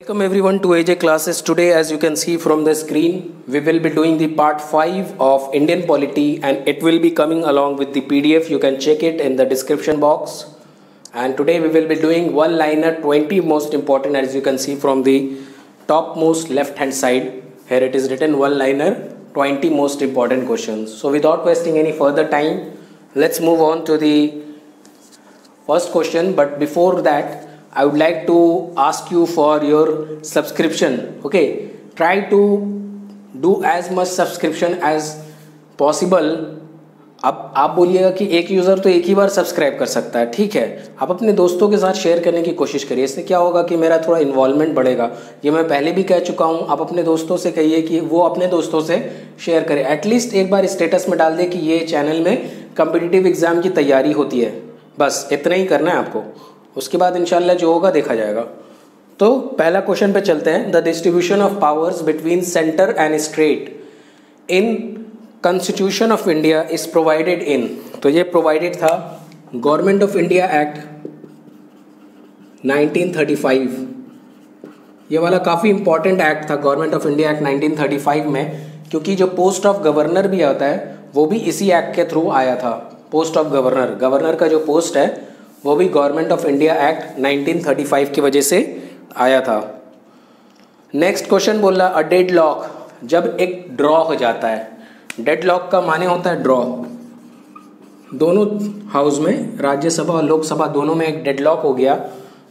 Welcome everyone to AJ classes. Today, as you can see from the screen, we will be doing the part 5 of Indian polity and it will be coming along with the PDF. You can check it in the description box. And today we will be doing one-liner 20 most important, as you can see from the topmost left hand side. Here it is written one-liner 20 most important questions. So without wasting any further time, let's move on to the first question. But before that, I would like to ask you for your subscription. Okay, try to do as much subscription as possible. अब आप बोलिएगा कि एक user तो एक ही बार subscribe कर सकता है, ठीक है। आप अपने दोस्तों के साथ शेयर करने की कोशिश करिए। इससे क्या होगा कि मेरा थोड़ा इन्वॉल्वमेंट बढ़ेगा। ये मैं पहले भी कह चुका हूँ। आप अपने दोस्तों से कहिए कि वो अपने दोस्तों से शेयर करें। एटलीस्ट एक बार स्टेटस में डाल दे कि ये चैनल में कम्पिटिटिव एग्जाम की तैयारी होती है। बस इतना ही करना है आपको। उसके बाद इंशाल्लाह जो होगा देखा जाएगा। तो पहला क्वेश्चन पे चलते हैं। The distribution of powers between centre and state in constitution of India is provided इन। तो ये प्रोवाइडेड था गवर्नमेंट ऑफ इंडिया एक्ट 1935। ये वाला काफ़ी इंपॉर्टेंट एक्ट था, गवर्नमेंट ऑफ इंडिया एक्ट 1935 में, क्योंकि जो पोस्ट ऑफ गवर्नर भी आता है वो भी इसी एक्ट के थ्रू आया था। पोस्ट ऑफ गवर्नर, गवर्नर का जो पोस्ट है वो भी गवर्नमेंट ऑफ इंडिया एक्ट 1935 की वजह से आया था। नेक्स्ट क्वेश्चन बोल रहा अ डेड लॉक, जब एक ड्रॉ हो जाता है। डेड लॉक का माने होता है ड्रॉ। दोनों हाउस में, राज्यसभा और लोकसभा दोनों में एक डेड लॉक हो गया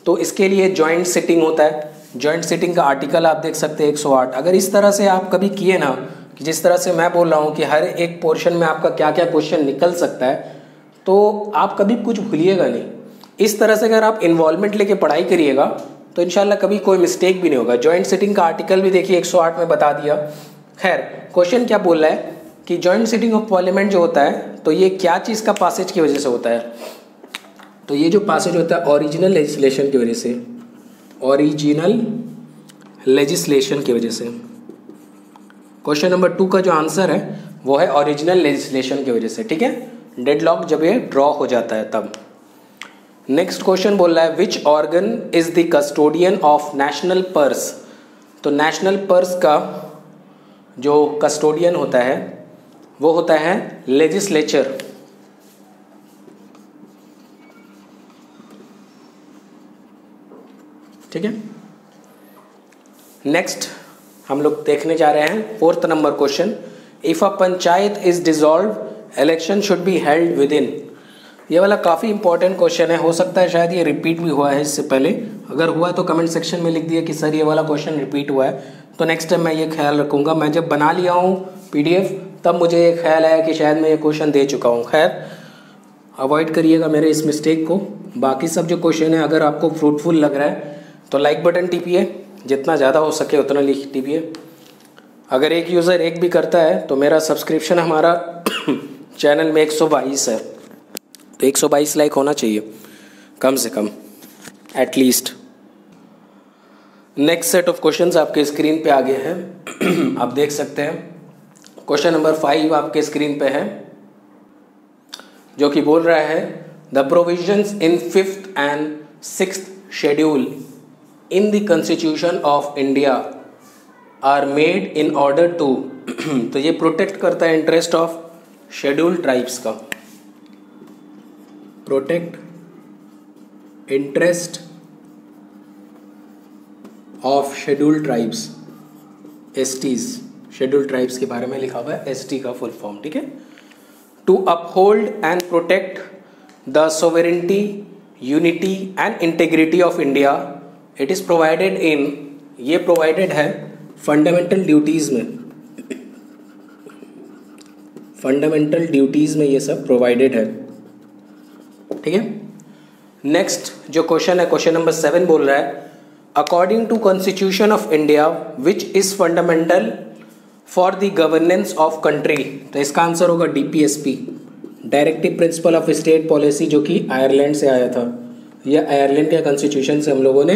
तो इसके लिए जॉइंट सिटिंग होता है। जॉइंट सिटिंग का आर्टिकल आप देख सकते हैं 108। अगर इस तरह से आप कभी किए ना, कि जिस तरह से मैं बोल रहा हूँ कि हर एक पोर्शन में आपका क्या क्या क्वेश्चन निकल सकता है, तो आप कभी कुछ भूलिएगा नहीं। इस तरह से अगर आप इन्वॉल्वमेंट लेके पढ़ाई करिएगा तो इंशाल्लाह कभी कोई मिस्टेक भी नहीं होगा। जॉइंट सिटिंग का आर्टिकल भी देखिए 108 में बता दिया। खैर, क्वेश्चन क्या बोल रहा है कि जॉइंट सिटिंग ऑफ पार्लियामेंट जो होता है तो ये क्या चीज़ का पासेज की वजह से होता है। तो ये जो पासेज होता है ओरिजिनल लेजिस्लेशन की वजह से, ओरिजिनल लेजिस्लेशन की वजह से। क्वेश्चन नंबर 2 का जो आंसर है वो है ओरिजिनल लेजिस्लेशन की वजह से, ठीक है। डेडलॉक जब ये ड्रॉ हो जाता है तब। नेक्स्ट क्वेश्चन बोल रहा है which organ is the custodian of national purse. तो नेशनल पर्स का जो कस्टोडियन होता है वो होता है लेजिस्लेचर। ठीक है। नेक्स्ट हम लोग देखने जा रहे हैं 4th number question. If a panchayat is dissolve election should be held with in. ये वाला काफ़ी इंपॉर्टेंट क्वेश्चन है। हो सकता है शायद ये रिपीट भी हुआ है इससे पहले। अगर हुआ है तो कमेंट सेक्शन में लिख दिया कि सर ये वाला क्वेश्चन रिपीट हुआ है, तो नेक्स्ट टाइम मैं ये ख्याल रखूँगा। मैं जब बना लिया हूँ PDF तब मुझे ये ख्याल आया कि शायद मैं ये क्वेश्चन दे चुका हूँ। खैर, अवॉइड करिएगा मेरे इस मिस्टेक को। बाकी सब जो क्वेश्चन है अगर आपको फ्रूटफुल लग रहा है तो लाइक बटन टीपिए, जितना ज़्यादा हो सके उतना लिख टीपिए। अगर एक यूज़र एक भी करता है तो मेरा सब्सक्रिप्शन हमारा चैनल में 122 है, तो 122 लाइक होना चाहिए कम से कम, at least. Next set of questions आपके स्क्रीन पे आ गए हैं। आप देख सकते हैं क्वेश्चन नंबर 5 आपके स्क्रीन पे है, जो कि बोल रहा है the provisions in 5th and 6th schedule in the constitution of India are made in order to. तो ये प्रोटेक्ट करता है इंटरेस्ट ऑफ शेड्यूल ट्राइब्स का। Protect interest of schedule tribes, STs। Schedule tribes के बारे में लिखा हुआ है, ST का फुल फॉर्म, ठीक है। To uphold and protect the sovereignty, unity and integrity of India it is provided in. ये प्रोवाइडेड है फंडामेंटल ड्यूटीज में। फंडामेंटल ड्यूटीज में ये सब प्रोवाइडेड है, ठीक है। नेक्स्ट जो क्वेश्चन है, क्वेश्चन नंबर 7 बोल रहा है according to constitution of India which is fundamental for the governance of country. तो इसका आंसर होगा DPSP, directive principle of state policy, जो कि आयरलैंड से आया था। यह आयरलैंड के कॉन्स्टिट्यूशन से हम लोगों ने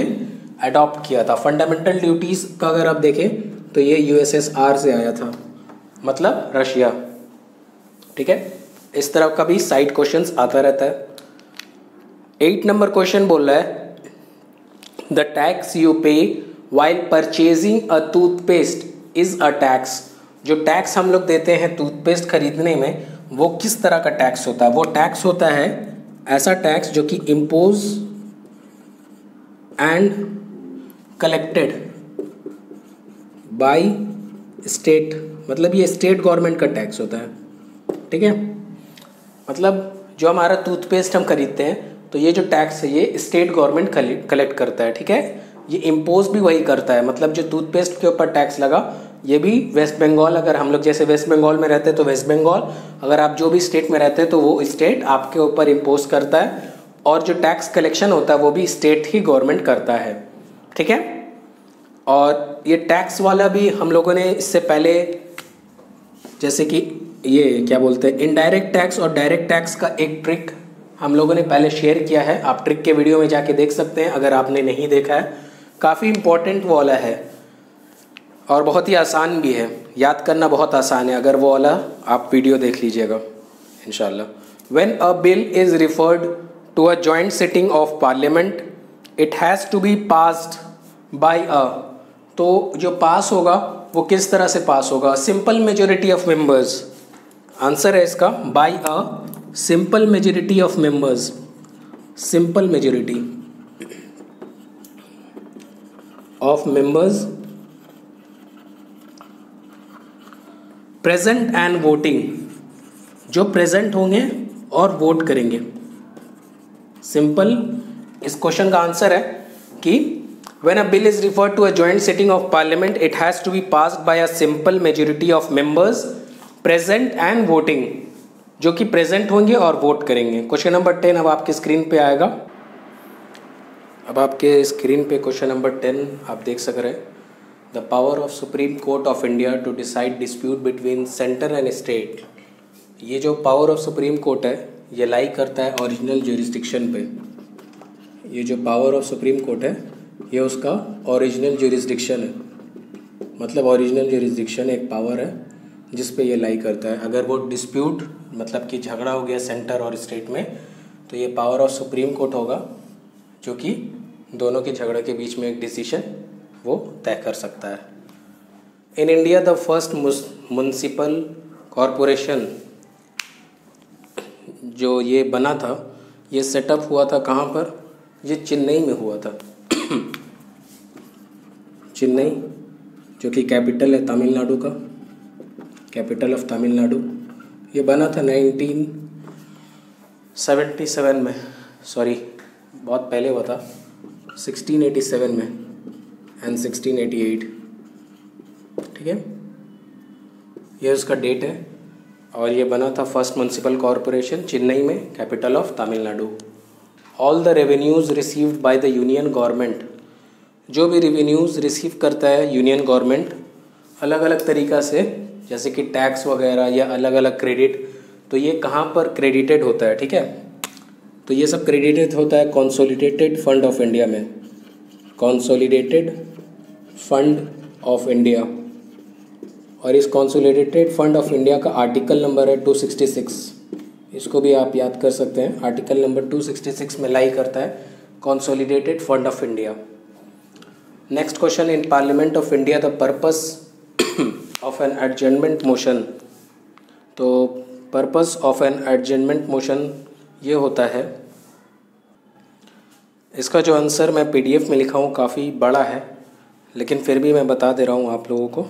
अडॉप्ट किया था। फंडामेंटल ड्यूटीज का अगर आप देखें तो ये USSR से आया था, मतलब रशिया, ठीक है। इस तरह का भी साइड क्वेश्चंस आता रहता है। 8 नंबर क्वेश्चन बोल रहा है द टैक्स यू पे while purchasing a toothpaste is a tax. जो टैक्स हम लोग देते हैं टूथपेस्ट खरीदने में, वो किस तरह का टैक्स होता है? वो टैक्स होता है ऐसा टैक्स जो कि impose and collected by state, मतलब ये स्टेट गवर्नमेंट का टैक्स होता है, ठीक है। मतलब जो हमारा टूथपेस्ट हम खरीदते हैं तो ये जो टैक्स है ये स्टेट गवर्नमेंट कलेक्ट करता है, ठीक है। ये इम्पोज भी वही करता है, मतलब जो टूथपेस्ट के ऊपर टैक्स लगा ये भी वेस्ट बंगाल, अगर हम लोग जैसे वेस्ट बंगाल में रहते हैं तो वेस्ट बंगाल, अगर आप जो भी स्टेट में रहते हैं तो वो स्टेट आपके ऊपर इम्पोज करता है, और जो टैक्स कलेक्शन होता है वो भी स्टेट ही गवर्नमेंट करता है, ठीक है। और ये टैक्स वाला भी हम लोगों ने इससे पहले, जैसे कि ये क्या बोलते हैं, इनडायरेक्ट टैक्स और डायरेक्ट टैक्स का एक ट्रिक हम लोगों ने पहले शेयर किया है। आप ट्रिक के वीडियो में जाके देख सकते हैं अगर आपने नहीं देखा है। काफ़ी इम्पोर्टेंट वो वाला है और बहुत ही आसान भी है, याद करना बहुत आसान है, अगर वो वाला आप वीडियो देख लीजिएगा इंशाल्लाह। When a bill is referred to a joint sitting of parliament it has to be passed by a, तो जो पास होगा वो किस तरह से पास होगा? Simple majority of members. Answer है इसका by a simple majority of members. Simple majority of members present and voting, जो प्रेजेंट होंगे और वोट करेंगे। सिंपल, इस क्वेश्चन का आंसर है कि when a bill is referred to a joint sitting of parliament it has to be passed by a simple majority of members present and voting, जो कि प्रेजेंट होंगे और वोट करेंगे। क्वेश्चन नंबर 10 अब आपके स्क्रीन पे आएगा। अब आपके स्क्रीन पे क्वेश्चन नंबर 10 आप देख सक रहे हैं। The power of supreme court of India to decide dispute between centre and state. ये जो पावर ऑफ सुप्रीम कोर्ट है ये लाई करता है ओरिजिनल ज्यूरिसडिक्शन पे। ये जो पावर ऑफ सुप्रीम कोर्ट है ये उसका ओरिजिनल ज्यूरिसडिक्शन है, मतलब ओरिजिनल ज्यूरिसडिक्शन एक पावर है जिस पे ये लाई करता है। अगर वो डिस्प्यूट मतलब कि झगड़ा हो गया सेंटर और स्टेट में तो ये पावर ऑफ सुप्रीम कोर्ट होगा जो कि दोनों के झगड़े के बीच में एक डिसीजन वो तय कर सकता है। In India the first municipal corporation जो ये बना था ये सेटअप हुआ था कहाँ पर? ये चेन्नई में हुआ था। चेन्नई जो कि कैपिटल है तमिलनाडु का, कैपिटल ऑफ तमिलनाडु। ये बना था 1977 में, सॉरी बहुत पहले हुआ था, 1687 में एंड 1688, ठीक है। ये उसका डेट है और ये बना था फर्स्ट म्युनिसिपल कॉरपोरेशन चेन्नई में, capital of Tamil Nadu. All the revenues received by the union government, जो भी रेवेन्यूज़ रिसीव करता है यूनियन गवर्नमेंट अलग अलग तरीक़ा से, जैसे कि टैक्स वगैरह या अलग अलग क्रेडिट, तो ये कहाँ पर क्रेडिटेड होता है, ठीक है। तो ये सब क्रेडिटेड होता है कंसोलिडेटेड फंड ऑफ इंडिया में, कंसोलिडेटेड फंड ऑफ इंडिया। और इस कंसोलिडेटेड फंड ऑफ इंडिया का आर्टिकल नंबर है 266, इसको भी आप याद कर सकते हैं। आर्टिकल नंबर 266 में लाई करता है consolidated fund of India. Next question, in parliament of India the purpose of an adjournment motion. तो purpose of an adjournment motion ये होता है, इसका जो आंसर मैं PDF में लिखा हूँ काफ़ी बड़ा है लेकिन फिर भी मैं बता दे रहा हूँ आप लोगों को,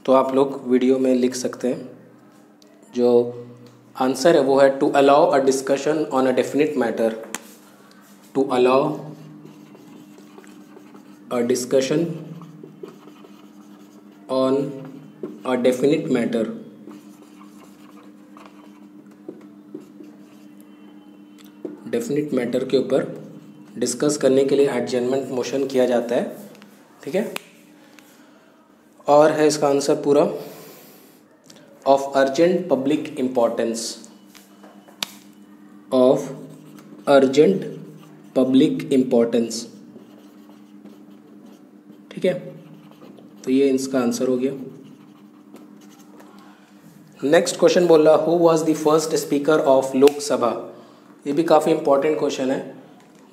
तो आप लोग वीडियो में लिख सकते हैं। जो आंसर है वो है to allow a discussion on a definite matter, to allow a discussion on a definite matter. Definite matter के ऊपर डिस्कस करने के लिए एडजर्नमेंट मोशन किया जाता है, ठीक है। और है इसका आंसर पूरा, of urgent public importance, of urgent public importance, ठीक है। तो ये इसका आंसर हो गया। नेक्स्ट क्वेश्चन बोल रहा, who was the first speaker of Lok Sabha. ये भी काफ़ी इंपॉर्टेंट क्वेश्चन है,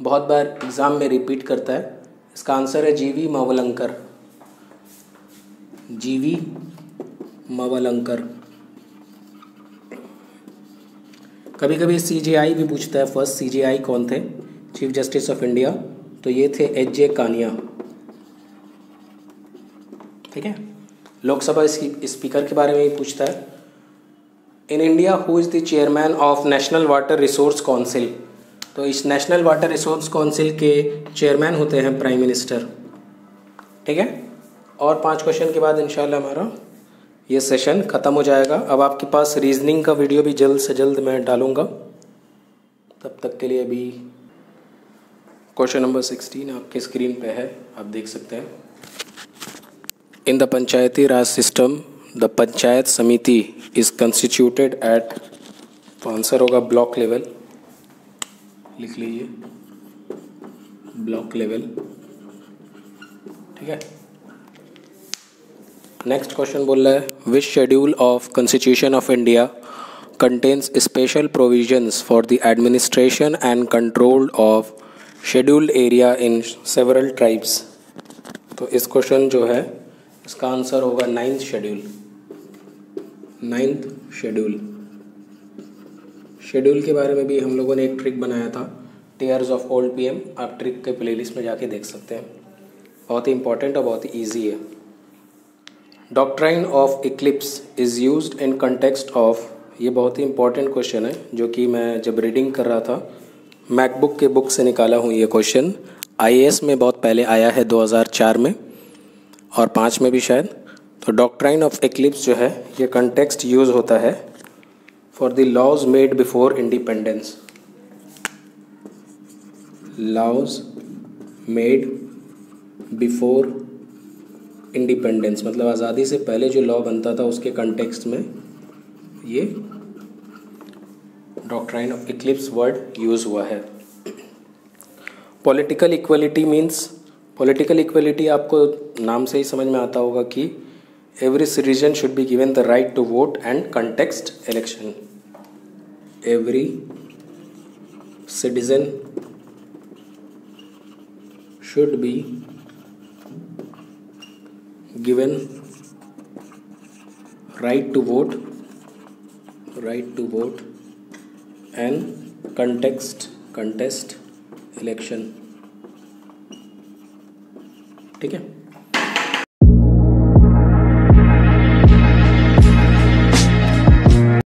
बहुत बार एग्ज़ाम में रिपीट करता है। इसका आंसर है जीवी मावलंकर, जीवी मावलंकर। कभी कभी सीजेआई भी पूछता है, फर्स्ट सीजेआई कौन थे, चीफ जस्टिस ऑफ इंडिया, तो ये थे एच.जे. कानिया। ठीक है। लोकसभा स्पीकर के बारे में ही पूछता है, in India who is the chairman of national water resource council, तो इस नेशनल वाटर रिसोर्स काउंसिल के चेयरमैन होते हैं प्राइम मिनिस्टर। ठीक है। और 5 क्वेश्चन के बाद इंशाल्लाह हमारा ये सेशन ख़त्म हो जाएगा। अब आपके पास रीजनिंग का वीडियो भी जल्द से जल्द मैं डालूँगा, तब तक के लिए अभी क्वेश्चन नंबर 16 आपके स्क्रीन पे है, आप देख सकते हैं। In the Panchayati Raj system the panchayat समिति इज़ कंस्टिट्यूटेड एट, तो आंसर होगा ब्लॉक लेवल, लिख लीजिए ब्लॉक लेवल। ठीक है। नेक्स्ट क्वेश्चन बोल रहा है, which schedule of constitution of India contains special provisions for the administration and control of scheduled area in several tribes, तो इस क्वेश्चन जो है इसका आंसर होगा 9th schedule. 9th schedule. Schedule के बारे में भी हम लोगों ने एक ट्रिक बनाया था, टीयर्स ऑफ ओल्ड पीएम, आप ट्रिक के प्लेलिस्ट में जाके देख सकते हैं, बहुत ही इंपॉर्टेंट और बहुत ही ईजी है। Doctrine of Eclipse is used in context of, ये बहुत ही इंपॉर्टेंट क्वेश्चन है जो कि मैं जब रीडिंग कर रहा था मैकबुक के बुक से निकाला हूँ। ये क्वेश्चन आईएएस में बहुत पहले आया है 2004 में और 5 में भी शायद। तो डॉक्ट्राइन ऑफ इक्लिप्स जो है ये कंटेक्स्ट यूज़ होता है for the laws made before independence, laws made before independence, मतलब आज़ादी से पहले जो लॉ बनता था उसके कंटेक्स्ट में ये doctrine of eclipse word use हुआ है। Political equality means, political equality आपको नाम से ही समझ में आता होगा कि every citizen should be given the right to vote and context election, every citizen should be given right to vote and contest election। ठीक है।